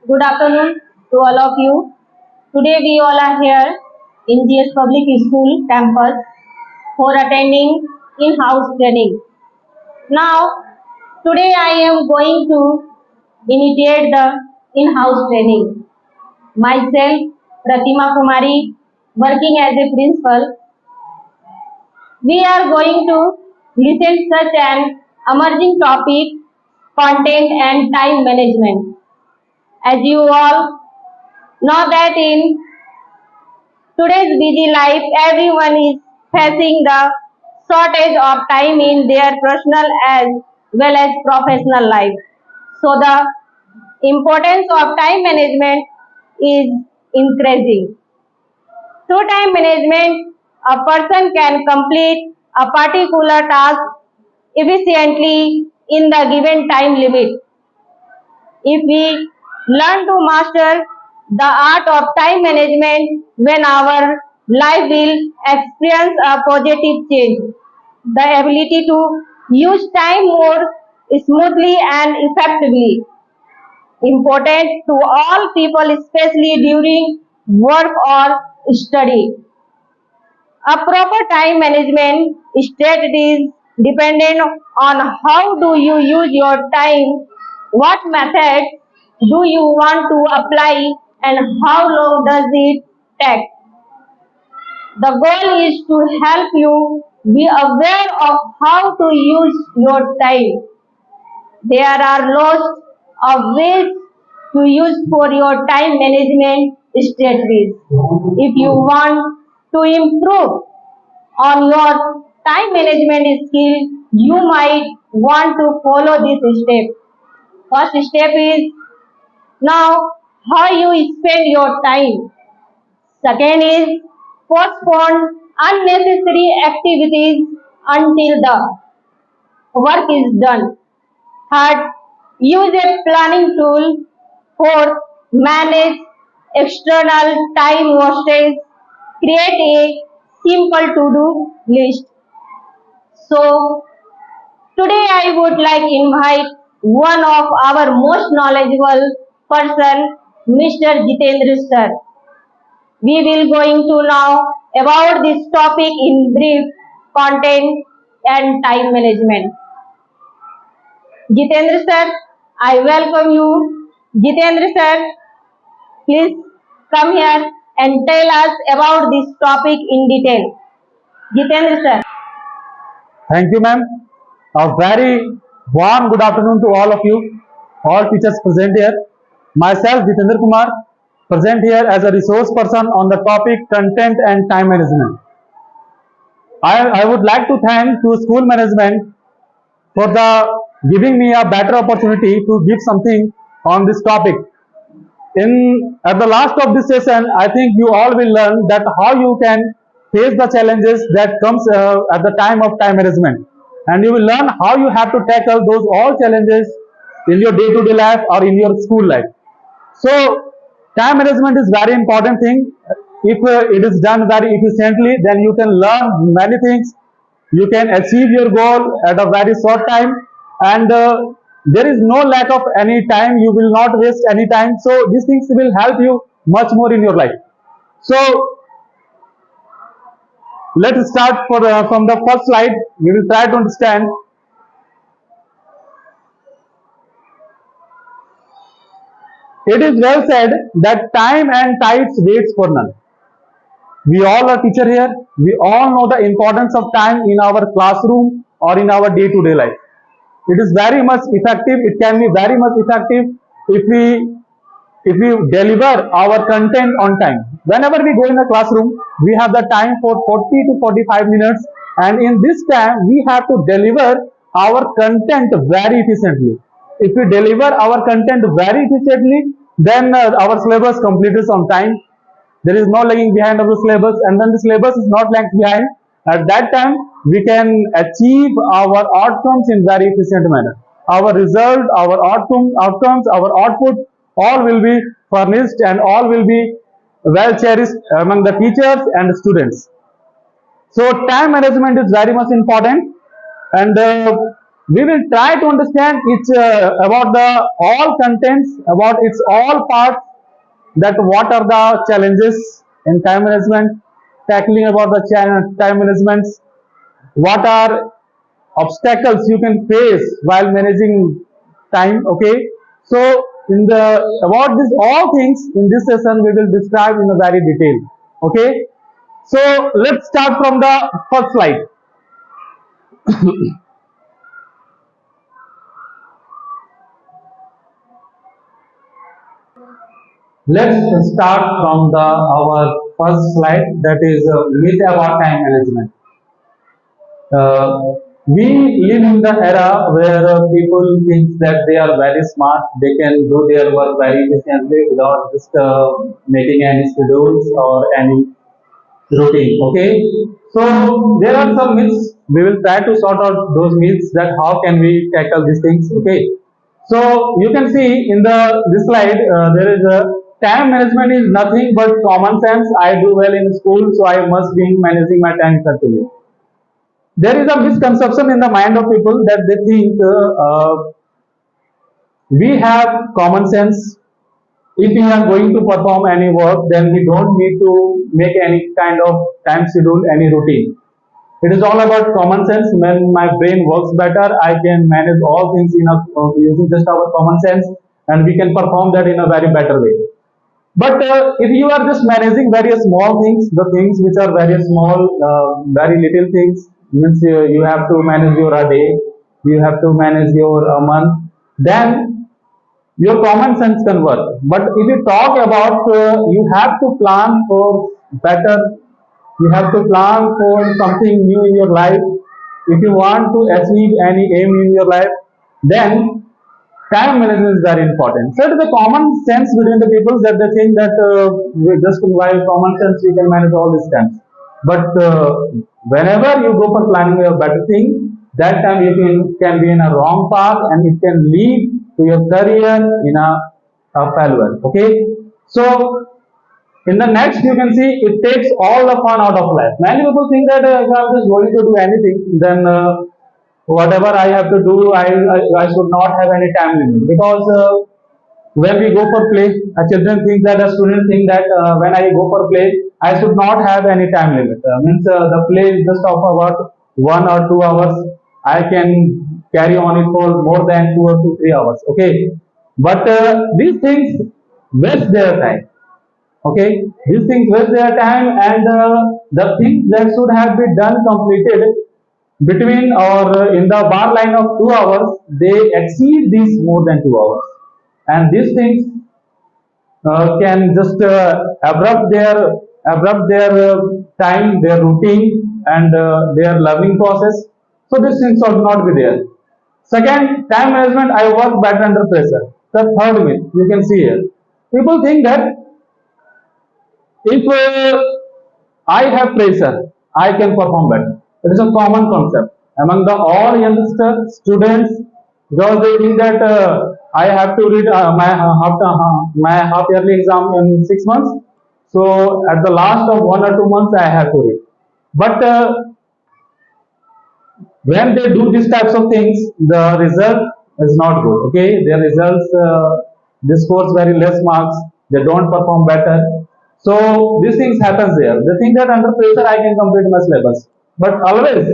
Good afternoon to all of you. Today we all are here in GS Public School campus for attending in-house training. Now, today I am going to initiate the in-house training. Myself, Pratima Kumari, working as a principal, we are going to listen such an emerging topic, content and time management. As you all know that in today's busy life, everyone is facing the shortage of time in their personal as well as professional life. So the importance of time management is increasing. Through time management, a person can complete a particular task efficiently in the given time limit. If we learn to master the art of time management, when our life will experience a positive change. The ability to use time more smoothly and effectively. Important to all people, especially during work or study. A proper time management strategy is dependent on how do you use your time, what method do you want to apply, and how long does it take. The goal is to help you be aware of how to use your time. There are lots of ways to use for your time management strategies. If you want to improve on your time management skill, you might want to follow this step. First step is now how you spend your time. Second is postpone unnecessary activities until the work is done. Third, use a planning tool. Fourth, manage external time wastage. Create a simple to-do list. So, today I would like invite one of our most knowledgeable person, Mr. Jitendra sir. We will going to know about this topic in brief, content and time management. Jitendra sir, I welcome you. Jitendra sir, please come here and tell us about this topic in detail. Jitendra sir. Thank you, ma'am. A very warm good afternoon to all of you, all teachers present here. Myself, Jitendra Kumar, present here as a resource person on the topic content and time management. I would like to thank to school management for the giving me a better opportunity to give something on this topic. At the last of this session, I think you all will learn that how you can face the challenges that comes at the time of time management, and you will learn how you have to tackle those all challenges in your day-to-day life or in your school life. So time management is very important thing. If it is done very efficiently, then you can learn many things. You can achieve your goal at a very short time, and there is no lack of any time. You will not waste any time. So these things will help you much more in your life. So let's start from the first slide. We will try to understand. It is well said that time and tides waits for none. We all are teacher here. We all know the importance of time in our classroom or in our day-to-day life. It is very much effective. It can be very much effective if we deliver our content on time. Whenever we go in the classroom, we have the time for 40 to 45 minutes, and in this time we have to deliver our content very efficiently. If we deliver our content very efficiently, then our syllabus completes on time. There is no lagging behind of the syllabus, and when the syllabus is not lagged behind, at that time we can achieve our outcomes in very efficient manner. Our result, our outcomes, our output, all will be furnished and all will be well cherished among the teachers and students. So time management is very much important, and We will try to understand its about the all contents, about its all parts, that what are the challenges in time management, tackling about the time management, what are obstacles you can face while managing time. Okay, so in the about this all things in this session we will describe in a very detail. Okay, so let's start from the first slide. Let's start from the our first slide, that is myth about time management. We live in the era where people think that they are very smart, they can do their work very efficiently without just making any schedules or any routine. Okay, so there are some myths. We will try to sort out those myths, that how can we tackle these things. Okay, so you can see in the this slide there is a time management is nothing but common sense. I do well in school, so I must be managing my time effectively. There is a misconception in the mind of people that they think we have common sense. If we are going to perform any work, then we don't need to make any kind of time schedule, any routine. It is all about common sense. When my brain works better, I can manage all things using just our common sense, and we can perform that in a very better way. But if you are just managing very small things, the things which are very small, very little things, means you have to manage your a day, you have to manage your a month, then your common sense can work. But if you talk about you have to plan for better, you have to plan for something new in your life. If you want to achieve any aim in your life, then time management is very important. So it is a common sense between the people that they think that just by common sense we can manage all these times. But whenever you go for planning a better thing, that time you can be in a wrong path, and it can lead to your career in a failure. Okay, so in the next you can see it takes all the fun out of life. Many people think that if I'm just going to do anything, then whatever I have to do, I should not have any time limit, because when we go for play, children think that, a student think that when I go for play, I should not have any time limit. Means the play is just of about 1 or 2 hours. I can carry on it for more than 2 or 3 hours. Okay, but these things waste their time. Okay, these things waste their time, and the things that should have been done completed between or in the bar line of 2 hours, they exceed these more than 2 hours, and these things can just abrupt their time, their routine, and their learning process. So these things should not be there. Second, time management. I work better under pressure. The third myth you can see here. People think that if I have pressure, I can perform better. It is a common concept among the all youngster students, because they think that I have to read my half yearly exam in 6 months. So at the last of 1 or 2 months, I have to read. But when they do these types of things, the result is not good. Okay, their results they scores very less marks. They don't perform better. So these things happens there. They think that under pressure I can complete my syllabus, but always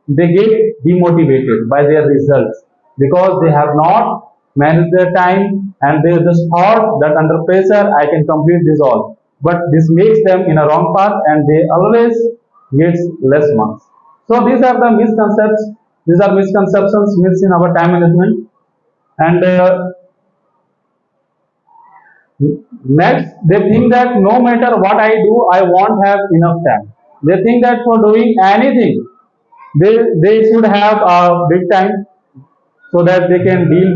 they get demotivated by their results, because they have not managed their time, and they just thought that under pressure I can complete this all. But this makes them in a wrong path, and they always gets less marks. So these are the misconceptions. These are misconceptions, myths in our time management. And next, they think that no matter what I do, I won't have enough time. They think that for doing anything, they should have a big time, so that they can deal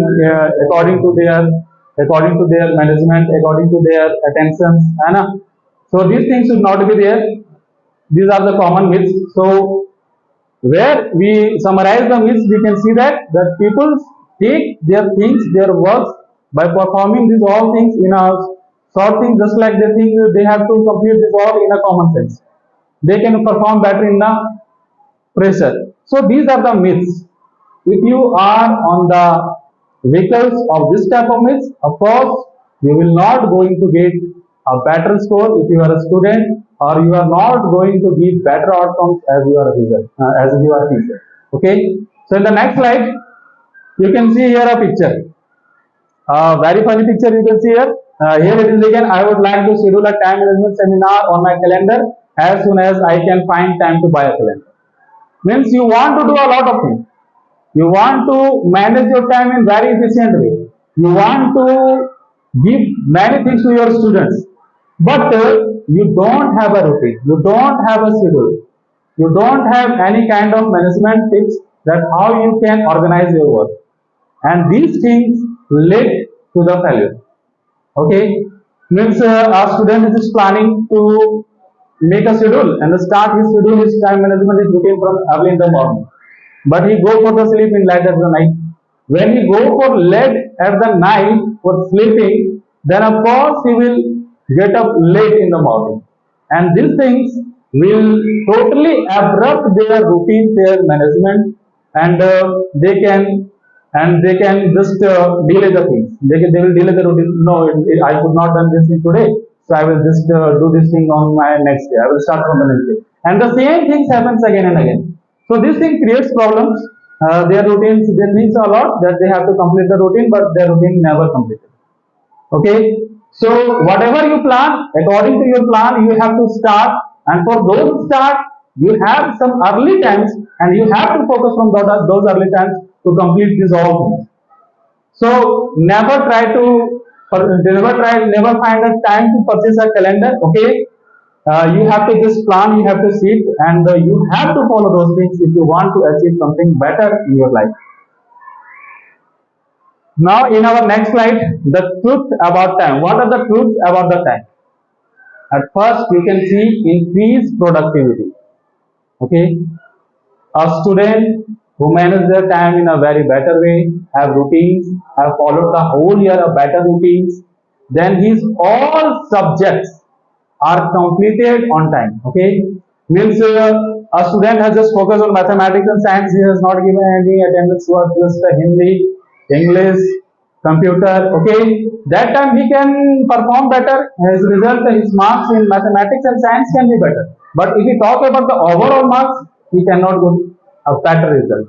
according to their management, according to their attentions. So these things should not be there. These are the common myths. So where we summarize the myths, we can see that people take their things, their works, by performing these all things in a short thing, just like they think they have to complete this all in a common sense. They can perform better in the pressure. So these are the myths. if you are on the vehicles of this type of means, of course, you will not going to get a better score if you are a student, or you are not going to give better outcomes as you are a result, as you are a teacher. Okay. So in the next slide, you can see here a picture. Very funny picture you can see here. Here it is again. I would like to schedule a time management seminar on my calendar as soon as I can find time to buy a calendar. Means you want to do a lot of things. You want to manage your time in very efficient way. You want to give many things to your students, but you don't have a routine. You don't have a schedule. You don't have any kind of management tips that how you can organize your work, and these things lead to the failure. Okay, means our student is planning to make a schedule and start his schedule, his time management is routine from early in the morning, but he go for the sleep in late at the night. When he go for late at the night for sleeping, then of course he will get up late in the morning, and these things will totally abrupt their routine, their management, and they can just delay the things. They will delay the routine. No, I could not done this thing today, so I will just do this thing on my next day. I will start from the next day, and the same things happens again and again. So this thing creates problems. Their routines, they think a lot that they have to complete the routine, but their routine never completed. Okay, so whatever you plan, according to your plan you have to start, and for those start you have some early times, and you have to focus on those early times to complete these all things. So never find a time to purchase a calendar. Okay, you have to just plan, you have to sit, and you have to follow those things if you want to achieve something better in your life. Now, in our next slide, the truth about time. What are the truths about the time? At first, you can see increased productivity. Okay, a student who manage their time in a very better way, have routines, have followed the whole year of better routines, then his all subjects are completed on time. Okay, means a student has just focused on mathematics and science. He has not given any attendance towards just Hindi, English, computer. Okay, that time he can perform better. As a result, his marks in mathematics and science can be better. But if we talk about the overall marks, he cannot get a better result.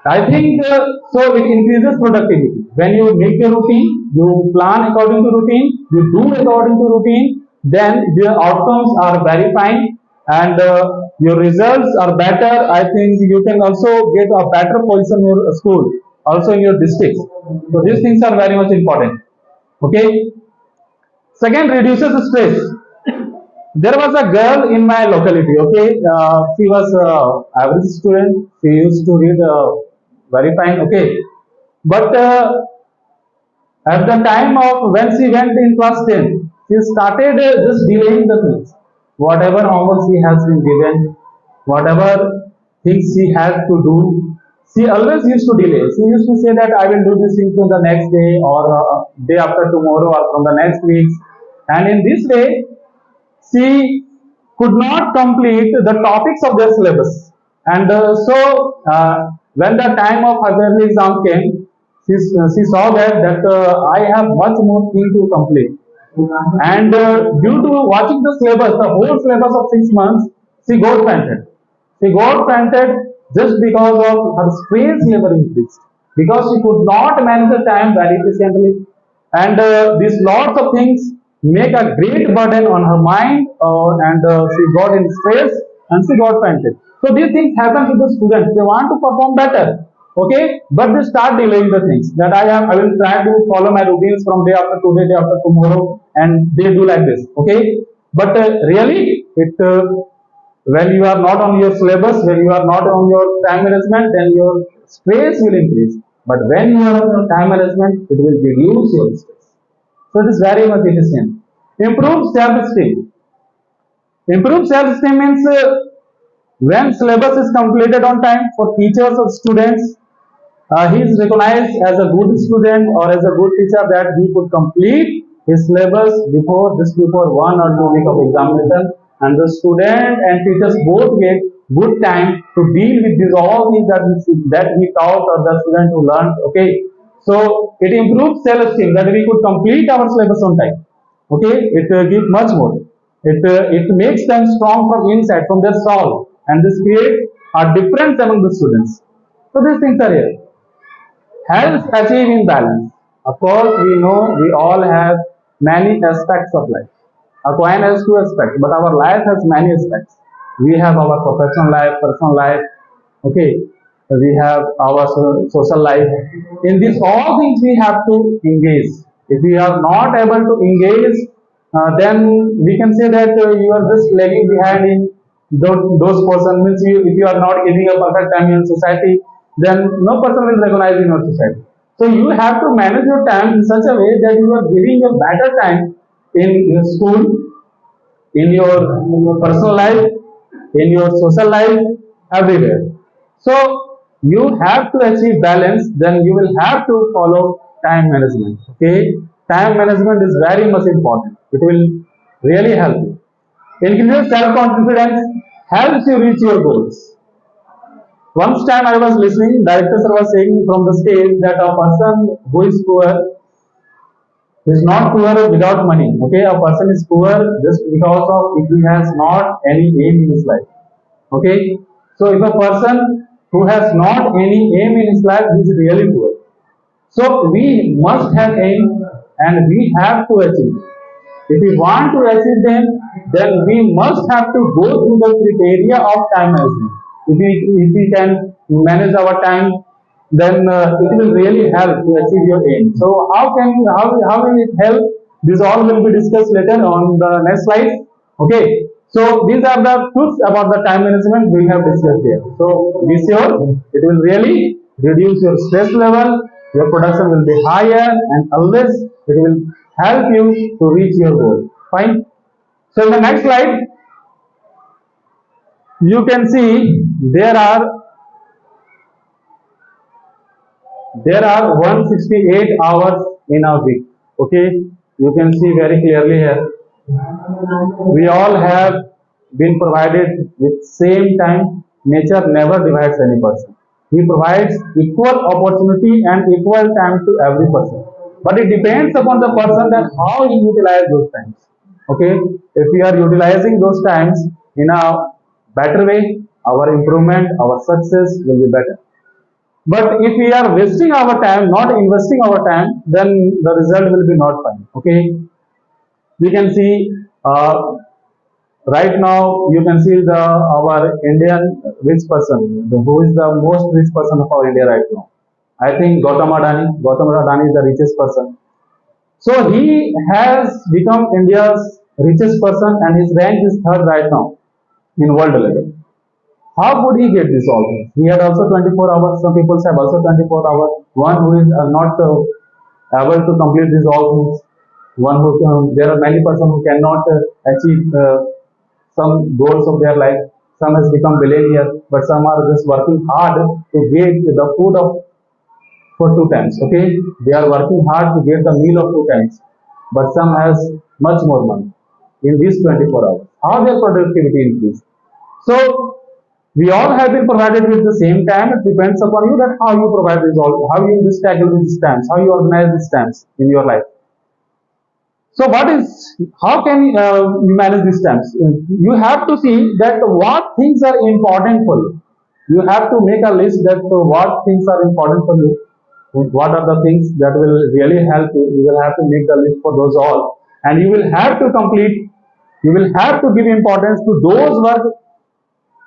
I think so. It increases productivity. When you make a routine, you plan according to routine, you do according to routine, then your outcomes are very fine, and your results are better. I think you can also get a better position in your school, also in your districts. So these things are very much important. Okay. Second, reduces stress. There was a girl in my locality. Okay, she was average student. She used to read very fine. Okay, but at the time of when she went in class 10, she started just delaying the things. Whatever homework she has been given, whatever things she had to do, she always used to delay. She used to say that I will do this thing on the next day, or day after tomorrow, or from the next week. And in this way, she could not complete the topics of their syllabus. And when the time of her exam came, she saw that I have much more thing to complete. And due to watching the syllabus, the whole syllabus of 6 months, she got fainted. She got fainted just because of her stress level increased. Because she could not manage the time very efficiently. And these lots of things make a great burden on her mind, and she got in stress and she got fainted. So these things happen to the students. They want to perform better, okay, but they start delaying the things that I will try to follow my routines from day after today, day after tomorrow, and they do like this, okay. But really, when you are not on your syllabus, when you are not on your time management, then your stress will increase. But when you are on your time management, it will reduce your stress. So it is very much efficient. Improve self-esteem. Improve self-esteem means when syllabus is completed on time for teachers or students, he is recognized as a good student or as a good teacher that he could complete his syllabus just before 1 or 2 weeks of examination, and the student and teachers both get good time to deal with these all things that we taught or the student who learned. Okay, so it improves self-esteem that we could complete our syllabus on time. Okay, it gives much more. It makes them strong from inside, from their soul, and this creates a difference among the students. So these things are here. Helps achieving balance. Of course, we know we all have many aspects of life. A coin has two aspects, but our life has many aspects. We have our professional life, personal life. Okay, we have our social life. In these all things, we have to engage. If we are not able to engage, then we can say that you are just lagging behind in those person. Means if you are not giving a perfect time in society, then no person will recognize in your society. So you have to manage your time in such a way that you are giving a better time in school, in your personal life, in your social life, everywhere. So you have to achieve balance, then you will have to follow time management. Okay, time management is very much important. It will really help you. Increases self-confidence, helps you reach your goals. Once time I was listening, director sir was saying from the stage that a person who is poor is not poor without money. Okay, a person is poor just because of if he has not any aim in his life. Okay, so if a person who has not any aim in his life, he is really poor. So we must have aim and we have to achieve. If we want to achieve them, then we must have to go through the criteria of time management. If we can manage our time, then it will really help to achieve your aim. So how will it help? This all will be discussed later on the next slide. Okay. So these are the truths about the time management we have discussed here. So be sure it will really reduce your stress level, your production will be higher, and always it will help you to reach your goal. Fine. So in the next slide, you can see there are 168 hours in a week. Okay, you can see very clearly here. We all have been provided with same time. Nature never divides any person. He provides equal opportunity and equal time to every person. But it depends upon the person that how he utilize those times. Okay, if we are utilizing those times in a better way, our improvement, our success will be better. But if we are wasting our time, not investing our time, then the result will be not fine. Okay, we can see right now you can see our Indian rich person, who is the most rich person of our India right now. I think Gautam Adani. Gautam Adani is the richest person. So he has become India's richest person, and his rank is third right now in world level. How would he get this all things? He had also 24 hours. Some people have also 24 hours. One who is not able to complete these all things. One who there are many persons who cannot achieve some goals of their life. Some has become billionaire, but some are just working hard to get the food of for two times. Okay, they are working hard to get the meal of two times, but some has much more money in these 24 hours. How their productivity increase? So we all have been provided with the same time. It depends upon you that how you provide this all, how you just tackle these times, how you organize these times in your life. So how can you manage these times? You have to see that what things are important for you. You have to make a list that what things are important for you. What are the things that will really help you? You will have to make the list for those all, and you will have to complete. You will have to give importance to those work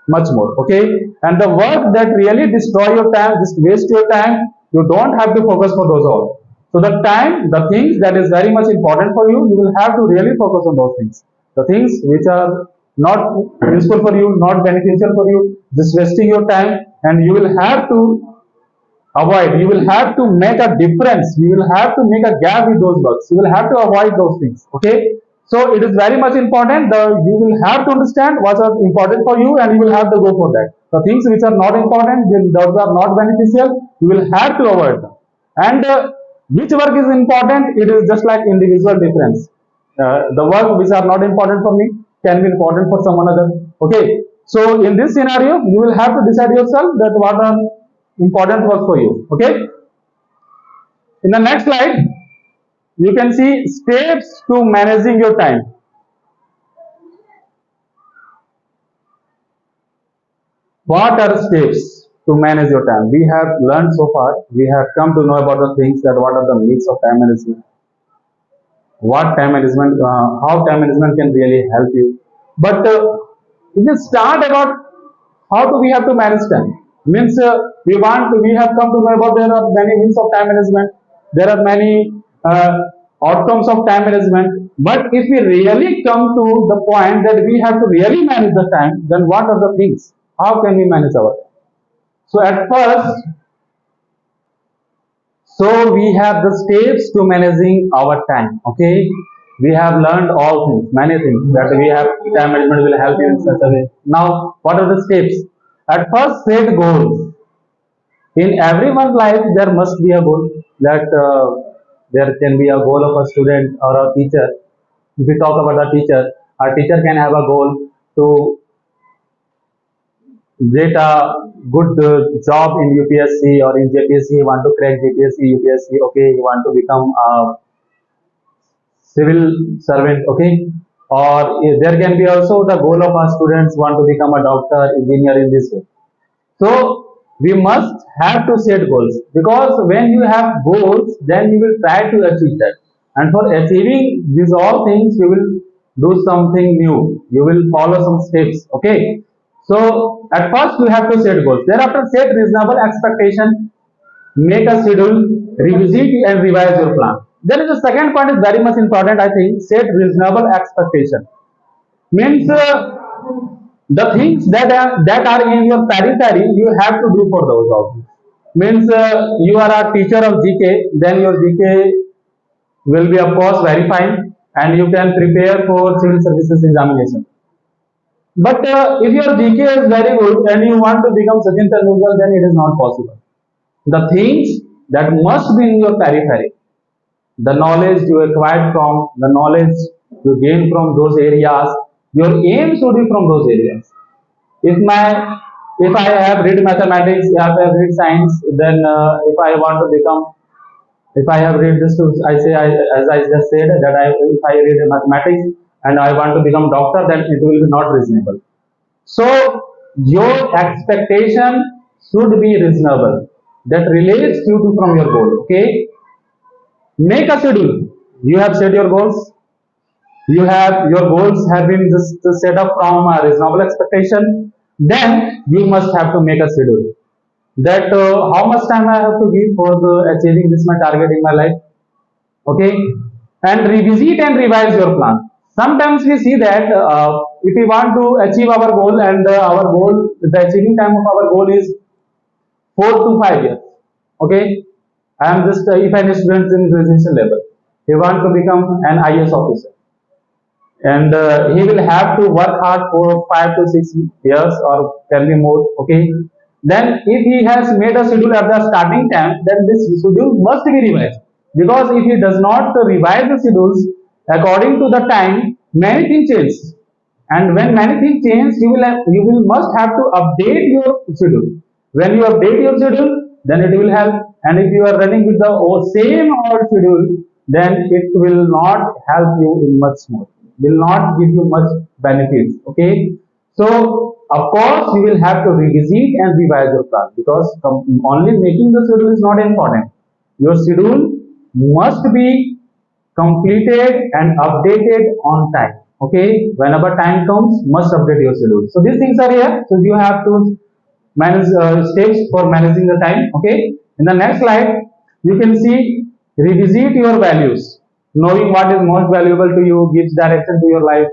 much more. Okay, and the work that really destroy your time, just waste your time, you don't have to focus for those all. So the time, the things that is very much important for you, you will have to really focus on those things. The things which are not useful for you, not beneficial for you, just wasting your time, and you will have to avoid. You will have to make a difference. You will have to make a gap with those works. You will have to avoid those things. Okay, so it is very much important. You will have to understand what are important for you, and you will have to go for that. The things which are not important, those are not beneficial, you will have to avoid them. And which work is important? It is just like individual difference. The work which are not important for me can be important for someone other. Okay, So in this scenario, you will have to decide yourself that what are important work for you. Okay. In the next slide, you can see steps to managing your time. What are steps to manage your time? We have learned so far, we have come to know about the things that what are the myths of time management, what time management, how time management can really help you. But we just start about how do we have to manage time. Means we have come to know about there are many means of time management. There are many outcomes of time management. But if we really come to the point that we have to really manage the time, then what are the things? How can we manage our time? So at first, so we have the steps to managing our time. Okay, we have learned all things, many things that we have. Time management will help you in such a way. Now, what are the steps? At first, set goals. In everyone's life, there must be a goal. That there can be a goal of a student or a teacher. If we talk about a teacher can have a goal to get a good job in UPSC or in JPSC. He want to crack JPSC, UPSC. Okay, he want to become a civil servant. Okay, or there can be also the goal of our students want to become a doctor, engineer in this way. So we must have to set goals, because when you have goals, then you will try to achieve that. And for achieving these all things, you will do something new. You will follow some steps. Okay. So at first you have to set goals. Thereafter, set reasonable expectation, make a schedule, revisit and revise your plan. There is a second point is very much important. I think set reasonable expectation means the things that are in your periphery, you have to do for those also. Means you are a teacher of GK, then your GK will be of course very fine, and you can prepare for civil services examination. But if your GK is very good and you want to become Sachin Tendulkar, then it is not possible. The things that must be in your periphery, the knowledge you acquired from, the knowledge you gain from those areas, your aim should be from those areas. If my if I have read mathematics, if I have read science, then if I want to become, if I have read this, as I just said that if I read mathematics and I want to become doctor, then it will be not reasonable. So your expectation should be reasonable. That relates you to from your goal. Okay, make a schedule. You have set your goals. You have your goals have been just set up from a reasonable expectation. Then you must have to make a schedule. That how much time I have to give for the achieving this my target in my life. Okay, and revisit and revise your plan. Sometimes we see that if we want to achieve our goal, and our goal, the achieving time of our goal is 4 to 5 years. Okay, I am just if any students in graduation level, he want to become an IS officer, and he will have to work hard for 5 to 6 years or can be more. Okay, then if he has made a schedule at the starting time, then this schedule must be revised, because if he does not revise the schedules according to the time, many things change, and when many things change, you will must have to update your schedule. When you update your schedule, then it will help. And if you are running with the same old schedule, then it will not help you in much more, will not give you much benefits. Okay, so of course you will have to revisit and revise your plan, because only making the schedule is not important. Your schedule must be completed and updated on time. Okay, whenever time comes, must update your schedule. So these things are here. So you have to manage steps for managing the time. Okay, in the next slide, you can see revisit your values. Knowing what is most valuable to you gives direction to your life.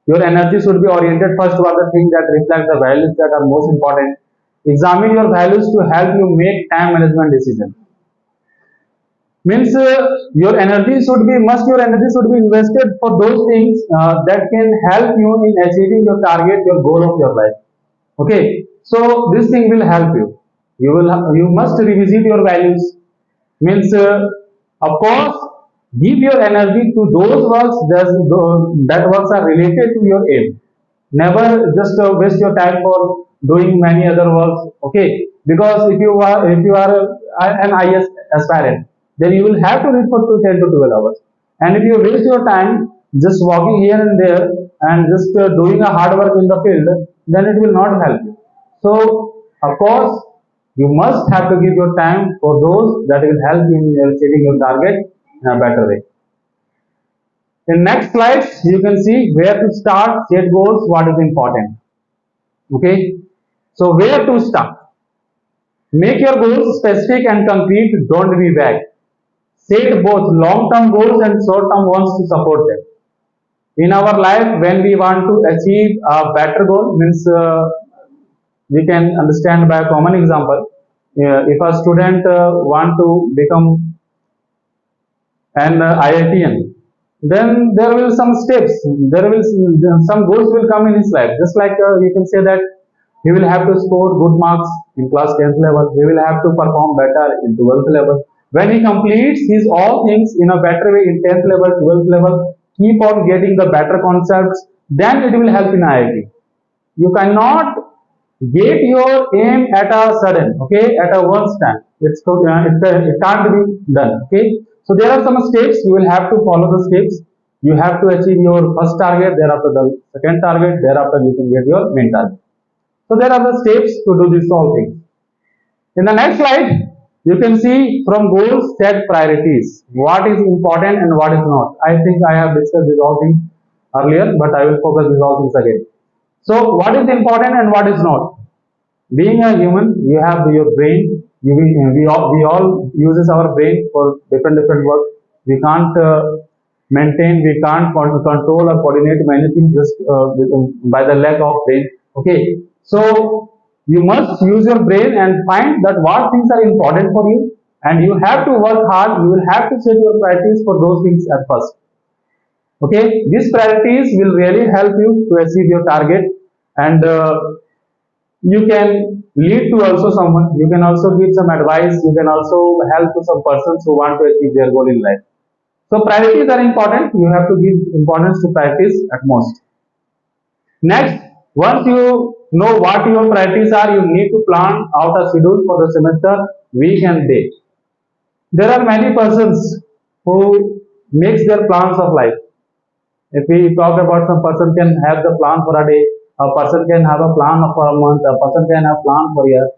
Your energy should be oriented first toward the things that reflect the values that are most important. Examine your values to help you make time management decisions. Means your energy should be your energy should be invested for those things that can help you in achieving your target, your goal of your life. Okay, so this thing will help you. You must revisit your values. Means of course give your energy to those works that works are related to your aim. Never just waste your time for doing many other works, okay? Because if you are an IS aspirant, then you will have to read for 10 to 12 hours. And if you waste your time just walking here and there and just doing a hard work in the field, then it will not help you. So of course you must have to give your time for those that will help you in achieving your target in a better way. In next slides, you can see where to start, set goals, what is important. Okay. So where to start? Make your goals specific and concrete. Don't be vague. Set both long-term goals and short-term ones to support them. In our life, when we want to achieve a better goal, means we can understand by a common example. If a student want to become an IITN, then there will some steps, there will some goals will come in his life. Just like you can say that he will have to score good marks in class 10th level, he will have to perform better in 12th level. When he completes his all things in a better way in 10th level, 12th level, keep on getting the better concepts, then it will help in IIT. You cannot get your aim at a sudden, okay, at a one stand. It can't be done, okay. So there are some steps, you will have to follow the steps. You have to achieve your first target, thereafter the second target, thereafter you can get your main target. So there are the steps to do this all things. In the next slide, you can see from goals set priorities, what is important and what is not. I think I have discussed these all things earlier, but I will focus these all things again. So what is important and what is not? Being a human, you have your brain. We all uses our brain for different work. We can't maintain, we can't control or coordinate many things just by the lack of brain. Okay, so you must use your brain and find that what things are important for you, and you have to work hard. You will have to set your priorities for those things at first. Okay, these priorities will really help you to achieve your target, and you can lead to also someone, you can also give some advice, you can also help to some persons who want to achieve their goal in life. So priorities are important, you have to give importance to priorities at most. Next, once you know what your priorities are, you need to plan out a schedule for the semester, week and day. There are many persons who makes their plans of life. If we talk about, some person can have the plan for a day, a person can have a plan for a month, a person can have plan for a year.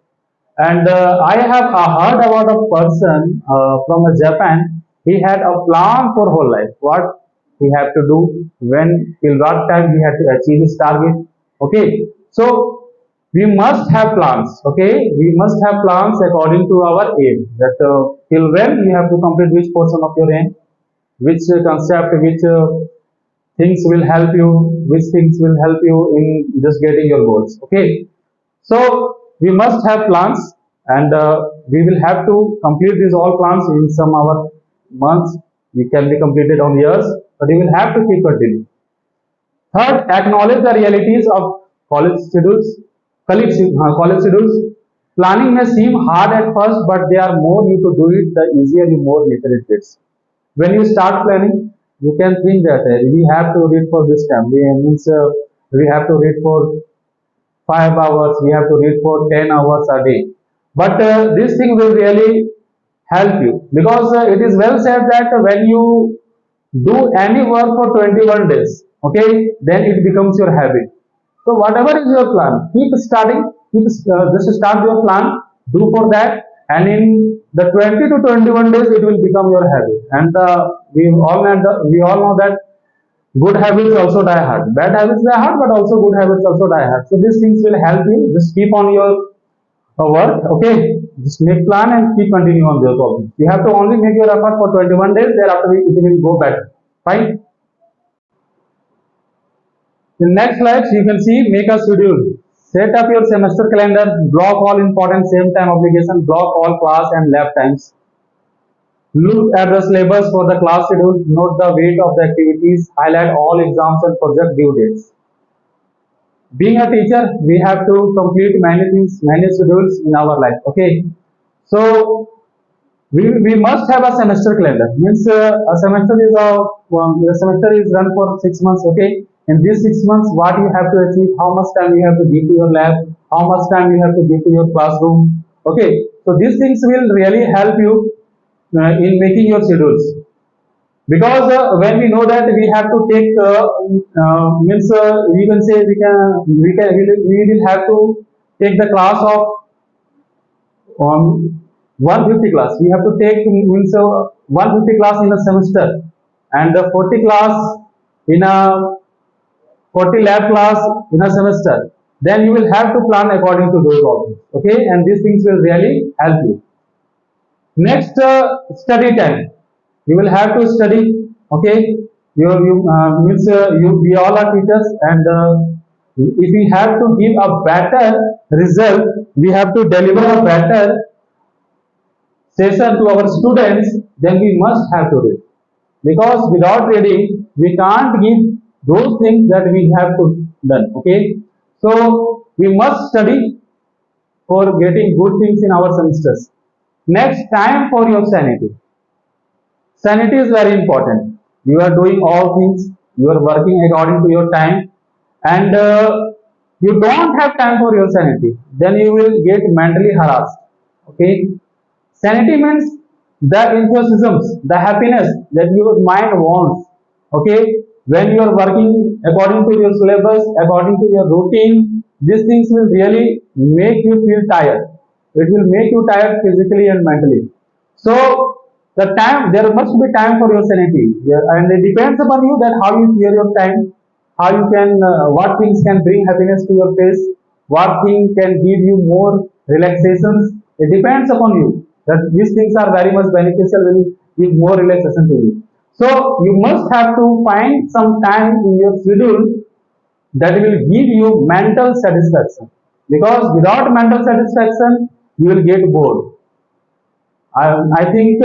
And I have heard about a person from Japan. He had a plan for whole life. What he had to do, when till what time he had to achieve his target. Okay, so we must have plans. Okay, we must have plans according to our aim. That till when you have to complete which portion of your aim, which concept, which things will help you, which things will help you in just getting your goals. Okay, so we must have plans, and we will have to complete these all plans in some our months. We can be completed on years, but we will have to keep continuing. Third, acknowledge the realities of college schedules. College schedules. Planning may seem hard at first, but they are more you to do it, the easier you more later it gets. When you start planning, you can think that we have to read for this time. We have to read for 5 hours. We have to read for 10 hours a day. But this thing will really help you, because it is well said that when you do any work for 21 days, okay, then it becomes your habit. So whatever is your plan, keep starting, just start your plan, do for that, and in the 20 to 21 days, it will become your habit. And we all know that good habits also die hard. Bad habits die hard, but also good habits also die hard. So these things will help you. Just keep on your work, okay? Just make plan and keep continue on your problem. You have to only make your effort for 21 days. Thereafter, it will go better. Fine. In next slides, you can see make a schedule. Set up your semester calendar. Block all important same time obligation. Block all class and lab times. Look at the syllabus for the class schedule. Note the weight of the activities. Highlight all exams and project due dates. Being a teacher, we have to complete many things, many schedules in our life. Okay, so we must have a semester calendar. Means a semester is run for 6 months. Okay, in these 6 months what you have to achieve, how much time you have to give to your lab, how much time you have to give to your classroom. Okay, so these things will really help you in making your schedules, because when we know that we have to take means we can say we will have to take the class of 150 class. We have to take means 150 class in a semester, and 40 class in a 40 lab class in a semester. Then you will have to plan according to those options. Okay, and these things will really help you. Next, study time. You will have to study. Okay, you means we all are teachers, and if we have to give a better result, we have to deliver a better session to our students, then we must have to read, because without reading we can't give those things that we have to done. Okay, so we must study for getting good things in our semesters. Next, time for your sanity. Sanity is very important. You are doing all things, you are working according to your time, and you don't have time for your sanity, then you will get mentally harassed. Okay, sanity means the enthusiasms, the happiness that your mind wants. Okay, when you are working according to your syllabus, according to your routine, these things will really make you feel tired. It will make you tired physically and mentally. So the time, there must be time for your sanity. Yeah, and it depends upon you that how you share your time, how you can what things can bring happiness to your face, what thing can give you more relaxations. It depends upon you that these things are very much beneficial, will give more relaxation to you. So you must have to find some time in your schedule that will give you mental satisfaction, because without mental satisfaction you will get bored. I think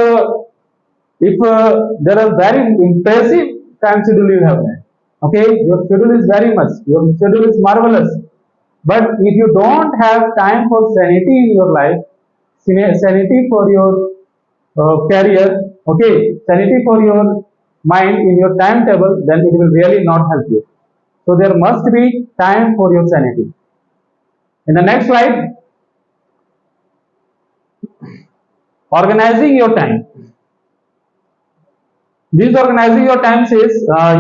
if there are very impressive time schedule you have made, okay, your schedule is very much, your schedule is marvelous, but if you don't have time for sanity in your life, sanity for your career, okay, sanity for your mind in your timetable, then it will really not help you. So there must be time for your sanity. In the next slide, organizing your time. This organizing your time says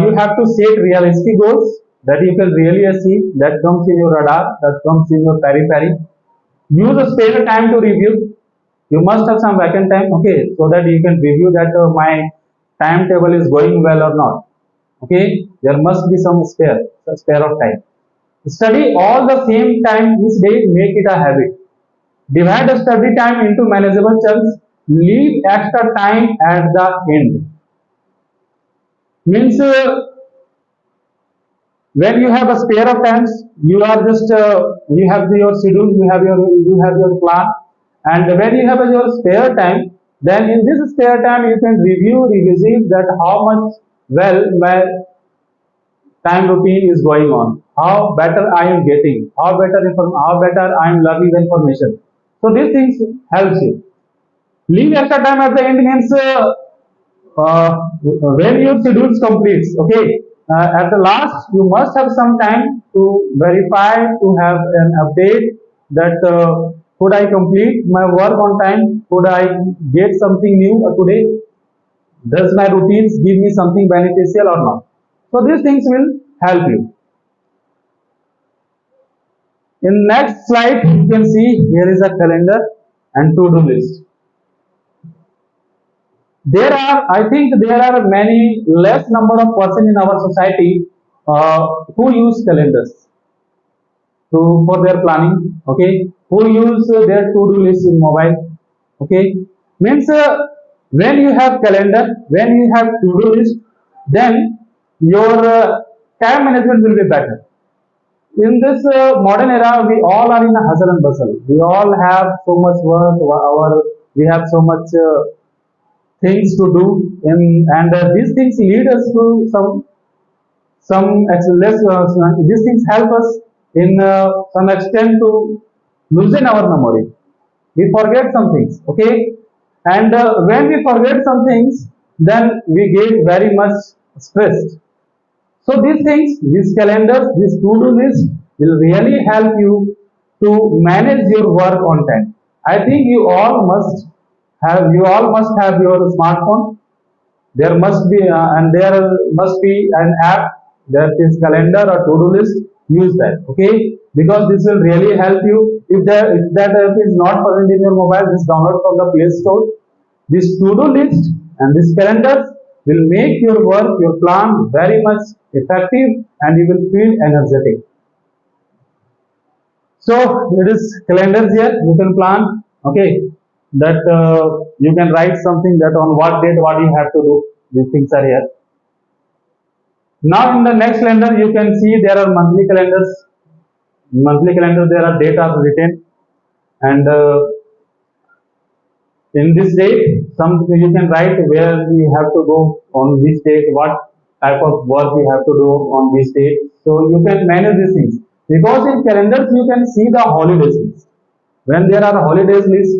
you have to set realistic goals that you can really achieve, that comes in your radar, that comes in your periphery. Use a spare time to review. You must have some vacant time, okay, so that you can review that my timetable is going well or not. Okay, there must be some spare of time. Study all the same time each day, make it a habit. Divide the study time into manageable chunks. Leave extra time at the end. Means when you have a spare of times, you are just you have your schedule, you have your plan, and when you have your spare time, then in this spare time you can review, revisit that how much well my time routine is going on, how better I am getting, how better I am learning the information. So these things helps you. Leave extra time at the end means uh, when your schedule completes, okay, at the last you must have some time to verify, to have an update that could I complete my work on time, could I get something new today, does my routines give me something beneficial or not. So these things will help you. In next slide you can see here is a calendar and to-do list. There are, I think there are many less number of person in our society who use calendars for their planning. Okay, who use their to-do list in mobile. Okay, means when you have calendar, when you have to-do list, then your time management will be better. In this modern era, we all are in a hustle and bustle, we all have so much work, we have so much things to do in, and these things lead us to some less these things help us in some extent to loosen our memory. We forget some things, okay, and when we forget some things, then we get very much stressed. So these things, these calendars, this to-do list will really help you to manage your work on time. I think you all must have your smartphone. There must be and there must be an app that is calendar or to-do list. Use that, okay? Because this will really help you. If that app is not present in your mobile, just download from the Play Store. This to-do list and this calendars will make your work, your plan very much effective, and you will feel energetic. So it is calendars here. You can plan, okay, that you can write something that on what date what you have to do. These things are here. Now in the next calendar, you can see there are monthly calendars. Monthly calendar, there are date are written, and in this date, some you can write where you have to go on which date, what type of work you have to do on which date. So you can manage these things because in calendars you can see the holidays list. When there are holidays list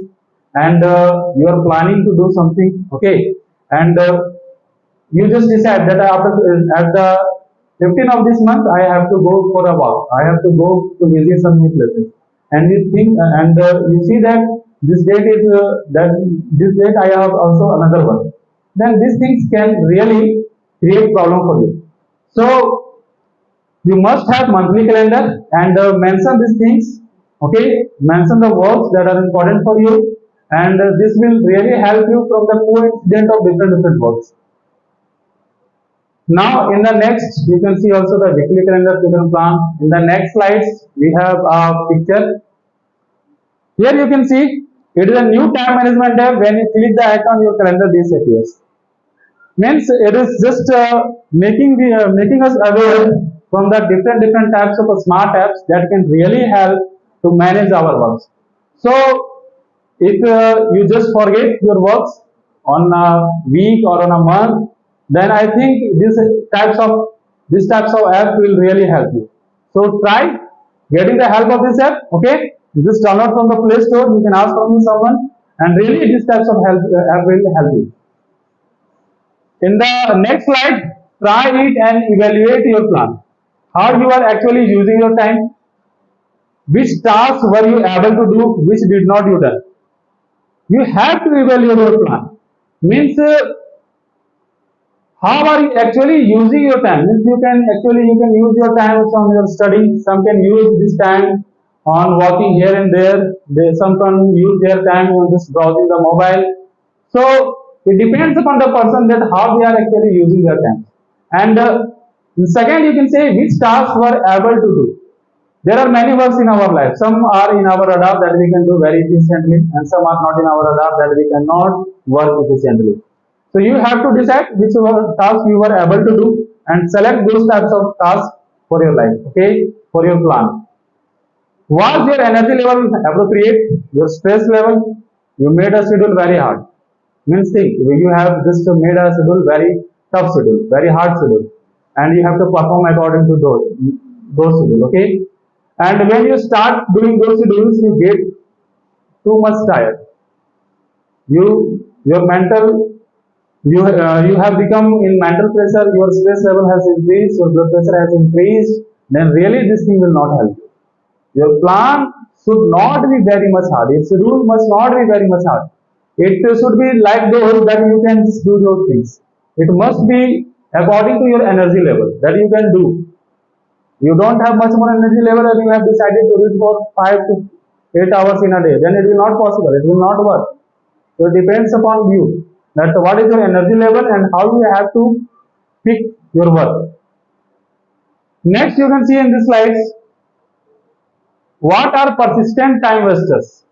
and you are planning to do something, okay, and you just decide that after at the 15th of this month I have to go for a walk. I have to go to visit some new places, and you think and you see that this date is that this date I have also another one. Then these things can really create problem for you. So you must have monthly calendar and mention these things. Okay, mention the works that are important for you, and this will really help you from the coincidence of different works. Now, in the next, you can see also the weekly calendar you can plan. In the next slides, we have a picture. Here you can see it is a new time management tab. When you click the icon, your calendar this appears. Means it is just making us aware from the different types of smart apps that can really help to manage our works. So if you just forget your works on a week or on a month, then I think these types of app will really help you. So try getting the help of this app. Okay, just download from the Play Store. You can ask from someone, and really these types of app will help you. In the next slide, try it and evaluate your plan. How you are actually using your time. Which tasks were you able to do, which did not you done. You have to evaluate your plan. Means how are you actually using your time? Means you can use your time from your study. Some can use this time on walking here and there. Some can use their time on just browsing the mobile. So it depends upon the person that how they are actually using their time. And second, you can say which tasks were able to do. There are many works in our life. Some are in our radar that we can do very efficiently, and some are not in our radar that we cannot work efficiently. So you have to decide which task you were able to do and select those types of tasks for your life, okay, for your plan. Was your energy level appropriate? Your stress level? You made a schedule very hard. Means think you have just made a schedule very tough schedule, very hard schedule, and you have to perform according to those schedule, okay. And when you start doing those schedules, you get too much tired. Your mental you have become in mental pressure. Your stress level has increased. Your blood pressure has increased. Then really this thing will not help you. Your plan should not be very much hard. Your schedule must not be very much hard. It should be like those that you can just do those things. It must be according to your energy level that you can do. You don't have much more energy level and you have decided to read for 5 to 8 hours in a day, then it will not possible. It will not work. So it depends upon you that what is your energy level and how you have to pick your work. Next, you can see in this slides what are persistent time wasters.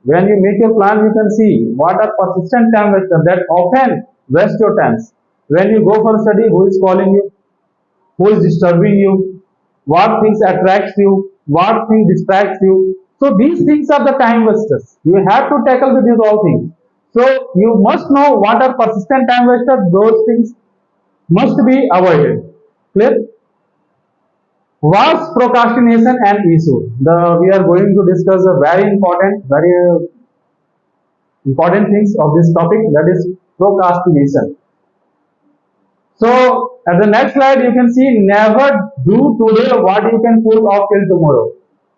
When you make your plan, you can see what are persistent time wasters that often waste your times. When you go for study, who is calling you, who is disturbing you, what things attracts you, what thing distracts you. So these things are the time wasters. You have to tackle with these all things. So you must know what are persistent time wasters. Those things must be avoided. Clear? Was procrastination an issue? We are going to discuss a very important things of this topic, that is procrastination. So At the next slide, you can see never do today what you can put off till tomorrow.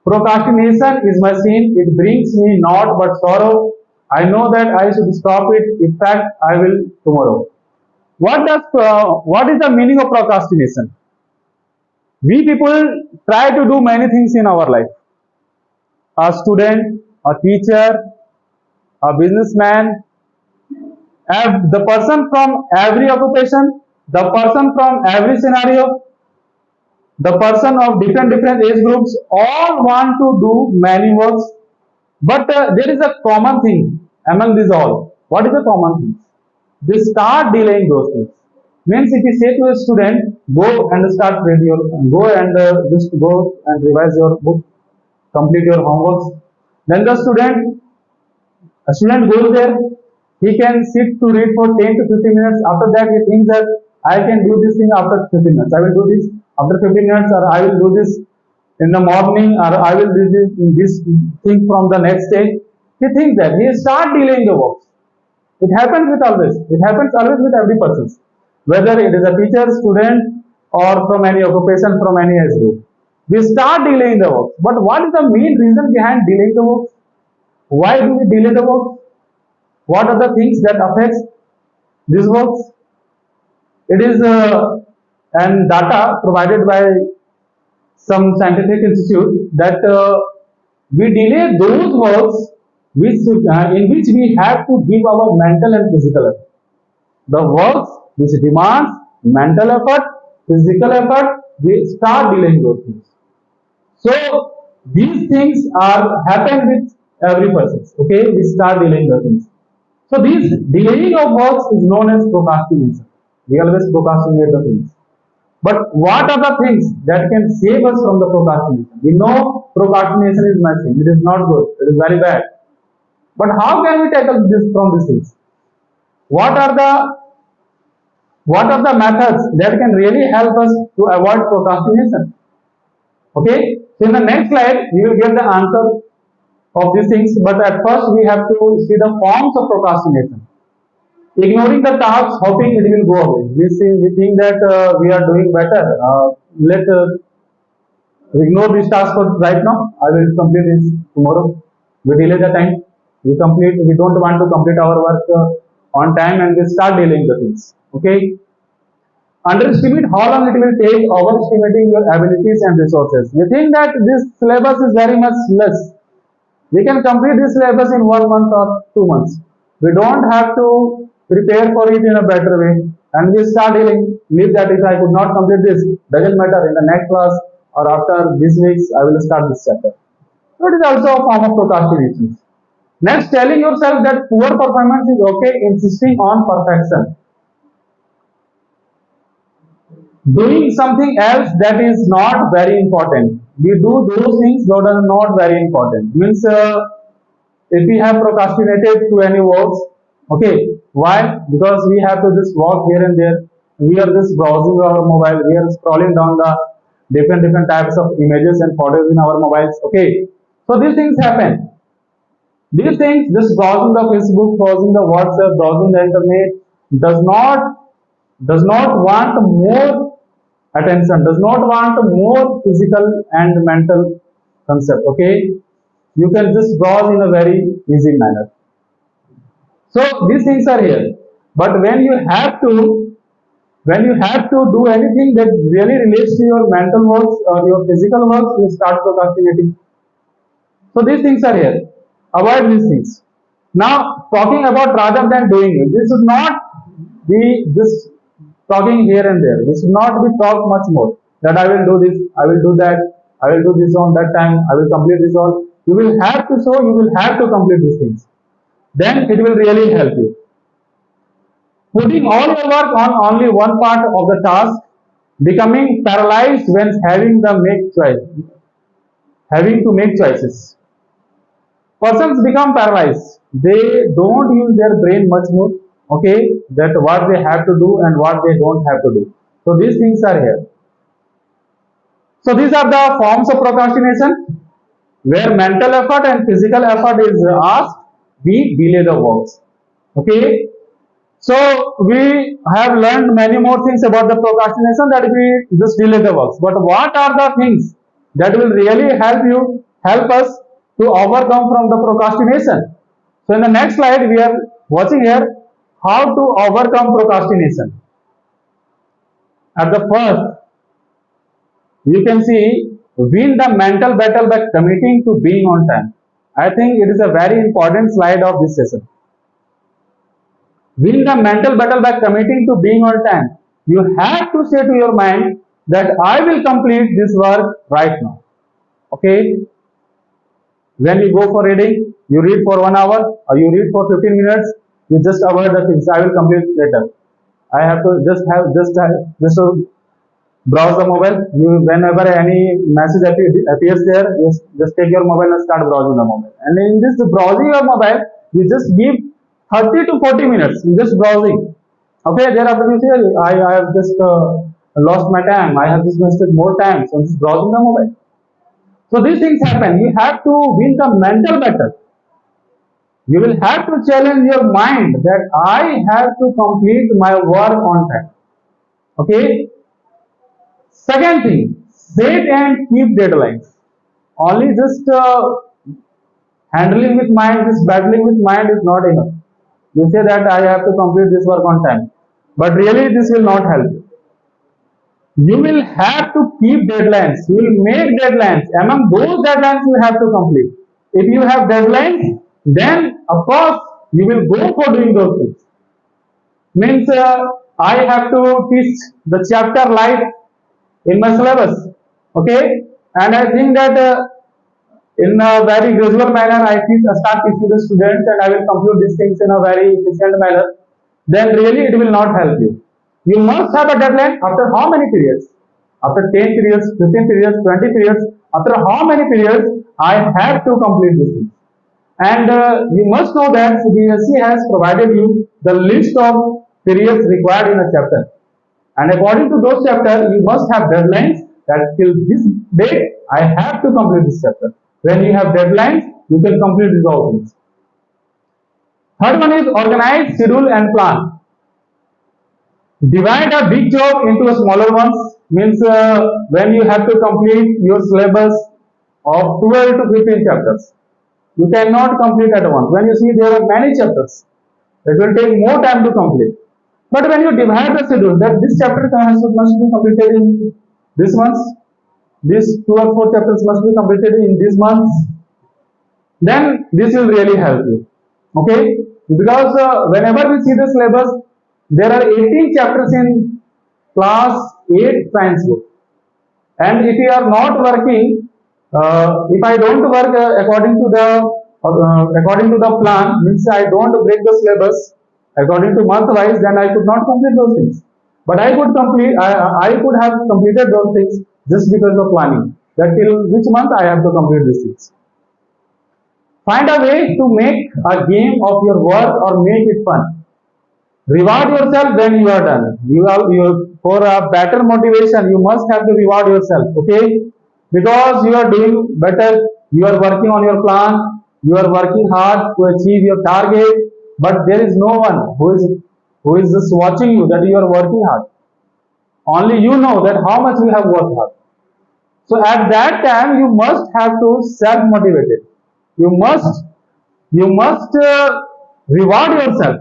Procrastination is my sin. It brings me naught but sorrow. I know that I should stop it. In fact, I will tomorrow. What is the meaning of procrastination? We people try to do many things in our life. A student, a teacher, a businessman, the person from every occupation, the person from every scenario, the person of different age groups, all want to do many works, but there is a common thing among these all. What is the common thing? They start delaying those things. Means if you say to a student, go and start read your, go and just go and revise your book, complete your homeworks, then a student goes there, he can sit to read for 10 to 15 minutes. After that, he thinks that I can do this thing after 15 minutes. I will do this after 15 minutes, or I will do this in the morning, or I will do this thing from the next day. He thinks that he start delaying the works. It happens with always. It happens always with every person, whether it is a teacher, student, or from any occupation, from any age group. We start delaying the works. But what is the main reason behind delaying the works? Why do we delay the works? What are the things that affects these works? It is and data provided by some scientific institute that we delay those works in which we have to give our mental and physical effort. The works which demands mental effort, physical effort, we start delaying those things. So these things are happen with every person. Okay, we start delaying the things. So this delaying of works is known as procrastination. We always procrastinate the things. But what are the things that can save us from the procrastination? We know procrastination is my sin. It is not good. It is very bad. But how can we tackle this from these things? What are the methods that can really help us to avoid procrastination? Okay. So in the next slide, we will get the answer of these things. But at first, we have to see the forms of procrastination. Ignoring the tasks, hoping it will go away. We think that we are doing better. Let ignore this task for right now. I will complete this tomorrow. We delay the time. We don't want to complete our work on time, and we start delaying the things. Okay. Underestimate how long it will take, overestimating your abilities and resources. We think that this syllabus is very much less. We can complete this syllabus in 1 month or 2 months. We don't have to prepare for it in a better way, and we start dealing with that. If I could not complete this, doesn't matter, in the next class or after this week's I will start this chapter. So it is also a form of procrastination. Next, telling yourself that poor performance is okay, insisting on perfection. Doing something else that is not very important. We do those things that are not very important. Means if we have procrastinated to any works, okay, why? Because we have to just walk here and there. We are just browsing our mobile. We are scrolling down the different types of images and photos in our mobiles. Okay, so these things happen. These things, just browsing the Facebook, browsing the WhatsApp, browsing the internet, does not want more attention, does not want more physical and mental concept. Okay, you can just browse in a very easy manner. So these things are here, but when you have to do anything that really relates to your mental works or your physical works, you start procrastinating. So these things are here. Avoid these things. Now, talking about rather than doing it, this should not be just talking here and there. We should not be talk much more that I will do this, I will do that, I will do this on that time, I will complete this all. You will have to show, you will have to complete these things. Then it will really help you. Putting all your work on only one part of the task, becoming paralyzed when having to make choices. Persons become paralyzed. They don't use their brain much more. Okay, that what they have to do and what they don't have to do. So these things are here. So these are the forms of procrastination, where mental effort and physical effort is asked. We delay the works. Okay. So we have learned many more things about the procrastination, that we just delay the works. But what are the things that will really help us to overcome from the procrastination? So in the next slide, we are watching here how to overcome procrastination. At the first, you can see win the mental battle by committing to being on time. I think it is a very important slide of this session. Win the mental battle by committing to being on time. You have to say to your mind that I will complete this work right now. Okay? When you go for reading, you read for 1 hour or you read for 15 minutes, you just avoid the things. I will complete later. I have to just to browse the mobile. You, whenever any message appears there, just take your mobile and start browsing the mobile. And in this browsing your mobile, you just give 30 to 40 minutes in just browsing. Okay, thereafter you say, I have just lost my time. I have just wasted more time. So just browsing the mobile. So these things happen. You have to win the mental battle. You will have to challenge your mind that I have to complete my work on time. Okay. Second thing, set and keep deadlines. Only just handling with mind, just battling with mind is not enough. You say that I have to complete this work on time, but really this will not help you. You will have to keep deadlines. You will make deadlines. Among those deadlines you have to complete. If you have deadlines, then of course you will go for doing those things. Means I have to teach the chapter life in my syllabus. Okay, and I think that in a very gradual manner I start teaching the students and I will conclude these things in a very efficient manner. Then really it will not help you. You must have a deadline after how many periods? After 10 periods, 15 periods, 20 periods. After how many periods I have to complete this thing. And you must know that CBSE has provided you the list of periods required in a chapter. And according to those chapters, you must have deadlines that till this date, I have to complete this chapter. When you have deadlines, you can complete these all things. Third one is organize, schedule and plan. Divide a big job into a smaller ones. Means when you have to complete your syllabus of 12 to 15 chapters. You cannot complete at once. When you see there are many chapters, it will take more time to complete. But when you divide the schedule, that this chapter must be completed in this month, these 2 or 4 chapters must be completed in this month, then this will really help you. Okay? Because whenever we see the syllabus, there are 18 chapters in class 8 science book. And if you are not working, if I don't work according to the plan, means I don't break the syllabus according to month wise, then I could not complete those things. But I could have completed those things just because of planning. That till which month I have to complete these things. Find a way to make a game of your work or make it fun. Reward yourself when you are done. For a better motivation, you must have to reward yourself. Okay, because you are doing better, you are working on your plan, you are working hard to achieve your target, but there is no one who is just watching you that you are working hard. Only you know that how much you have worked hard. So at that time you must have to self motivated. You must reward yourself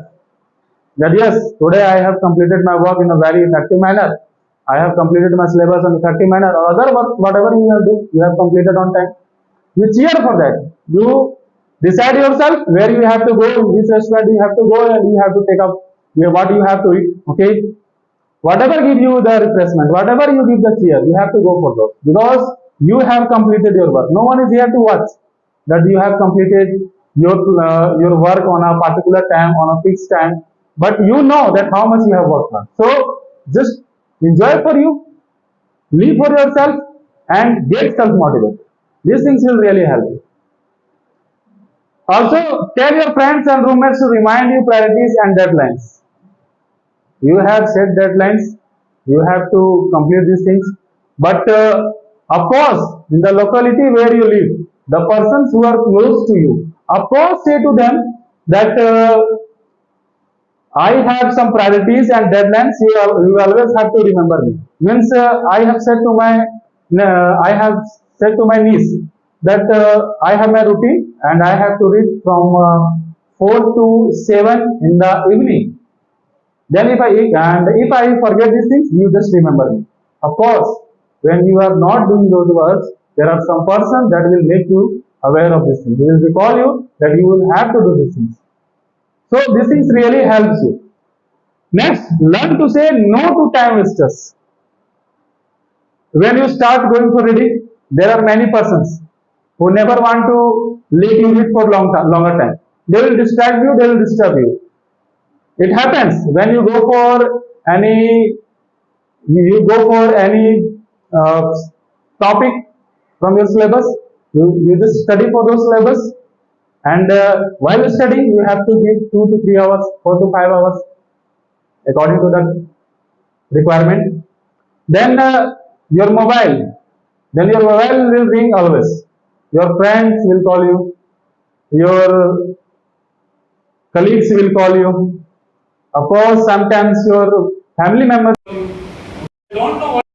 that yes, today I have completed my work in a very effective manner. I have completed my syllabus in an effective manner, or other work, whatever you have completed on time. You cheer for that. You decide yourself where you have to go, which restaurant you have to go, and you have to take up what you have to eat. Okay, whatever give you the refreshment, whatever you give the cheer, you have to go for those because you have completed your work. No one is here to watch that you have completed your work on a particular time, on a fixed time, but you know that how much you have worked on. So just enjoy for you, live for yourself, and get self motivated. These things will really help you. Also, tell your friends and roommates to remind you priorities and deadlines. You have set deadlines, you have to complete these things, but of course, in the locality where you live, the persons who are close to you, of course, say to them that I have some priorities and deadlines. You always have to remember me. Means I have said to my niece that I have my routine and I have to read from 4 to 7 in the evening. Then if I forget these things, you just remember me. Of course, when you are not doing those works, there are some person that will make you aware of this thing. They will recall you that you will have to do these things. So these things really helps you. Next, learn to say no to time wasters. When you start going for reading, there are many persons who never want to let you read for longer time. They will distract you, they will disturb you. It happens when any you go for any topic from your syllabus, you just study for those syllabus, and while studying, you have to give 2 to 3 hours, 4 to 5 hours, according to the requirement. Then your mobile will ring always. Your friends will call you. Your colleagues will call you. Of course, sometimes your family members don't know what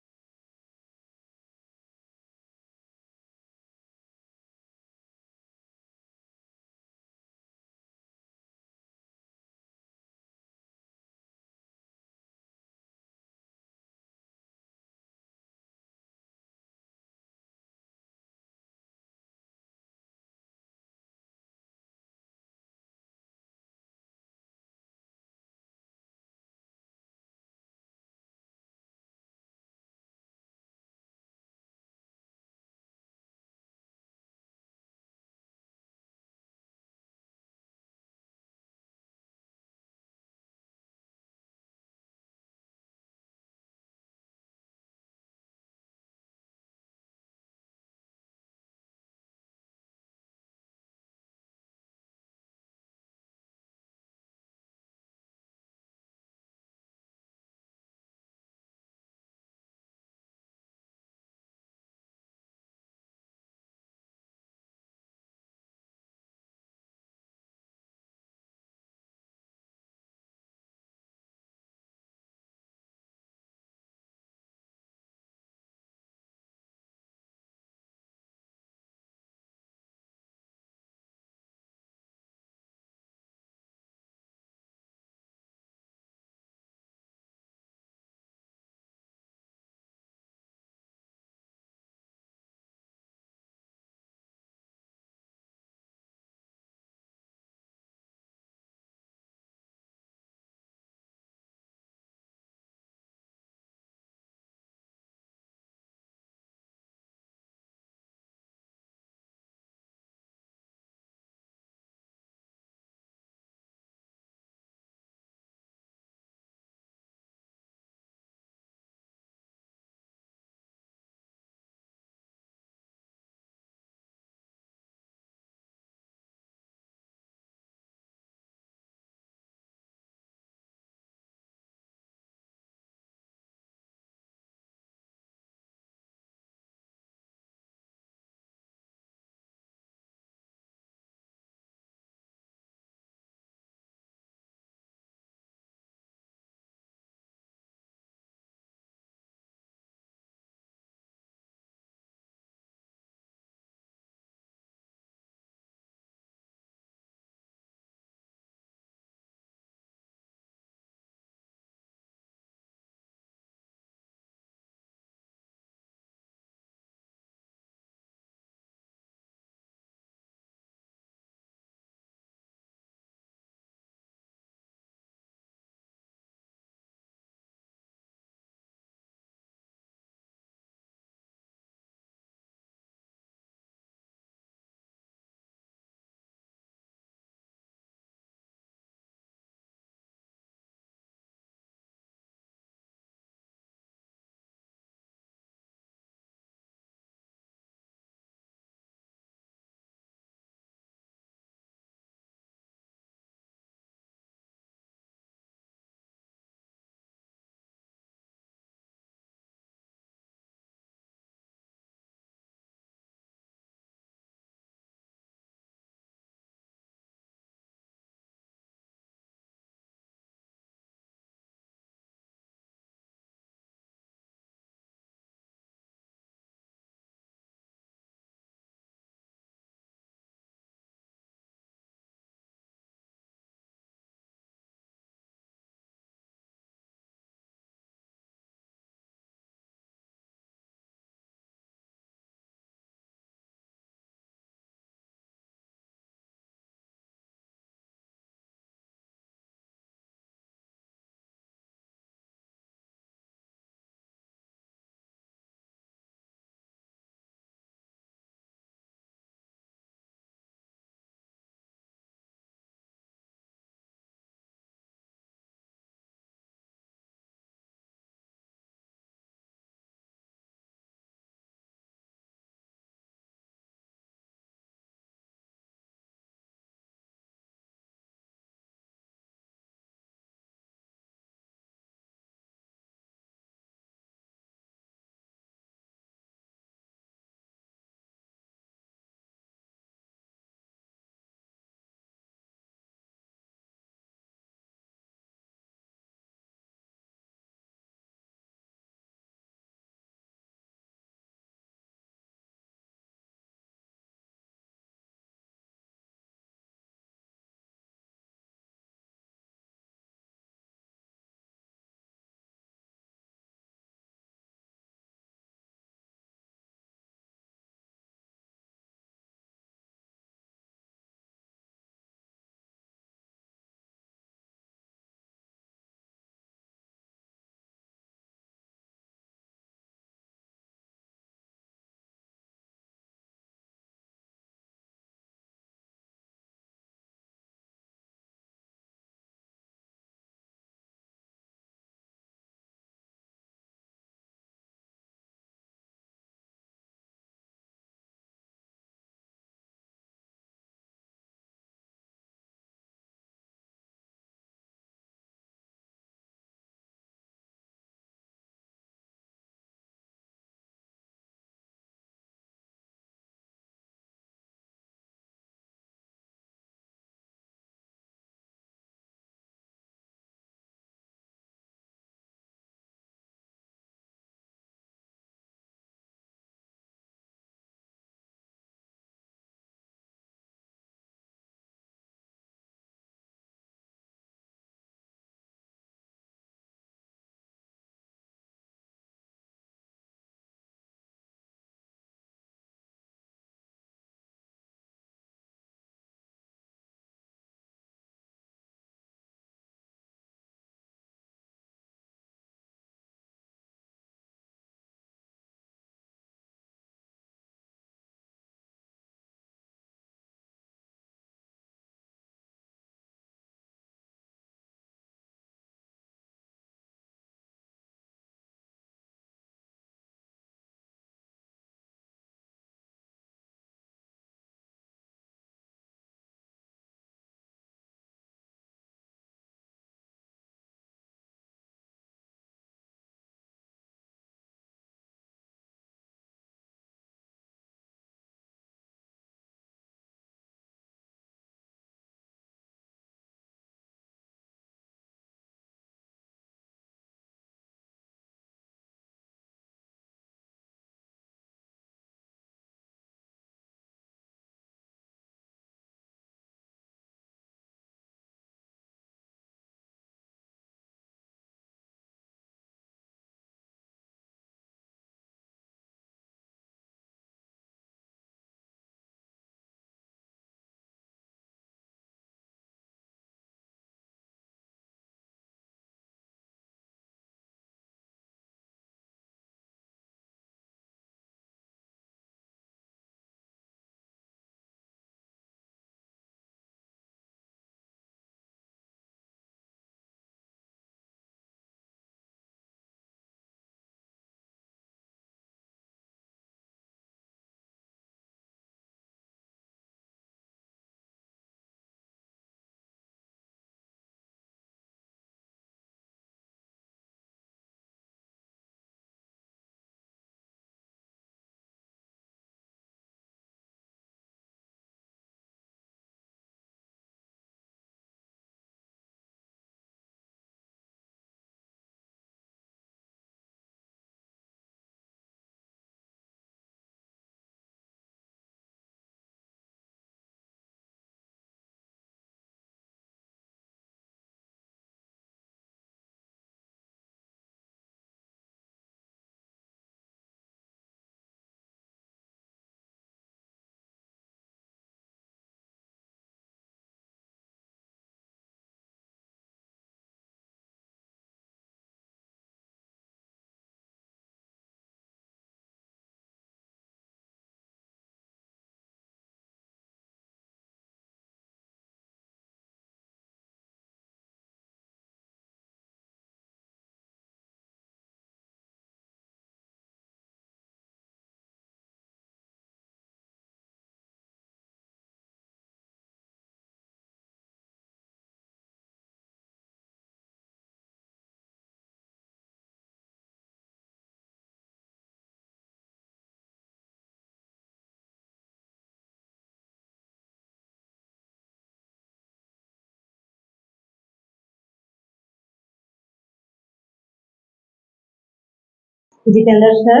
Jitendra sir.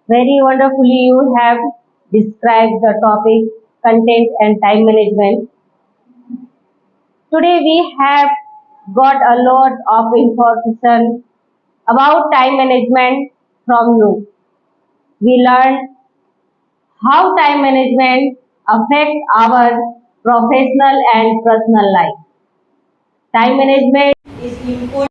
Very wonderfully you have described the topic content and time management. Today we have got a lot of information about time management from you. We learned how time management affects our professional and personal life. Time management is important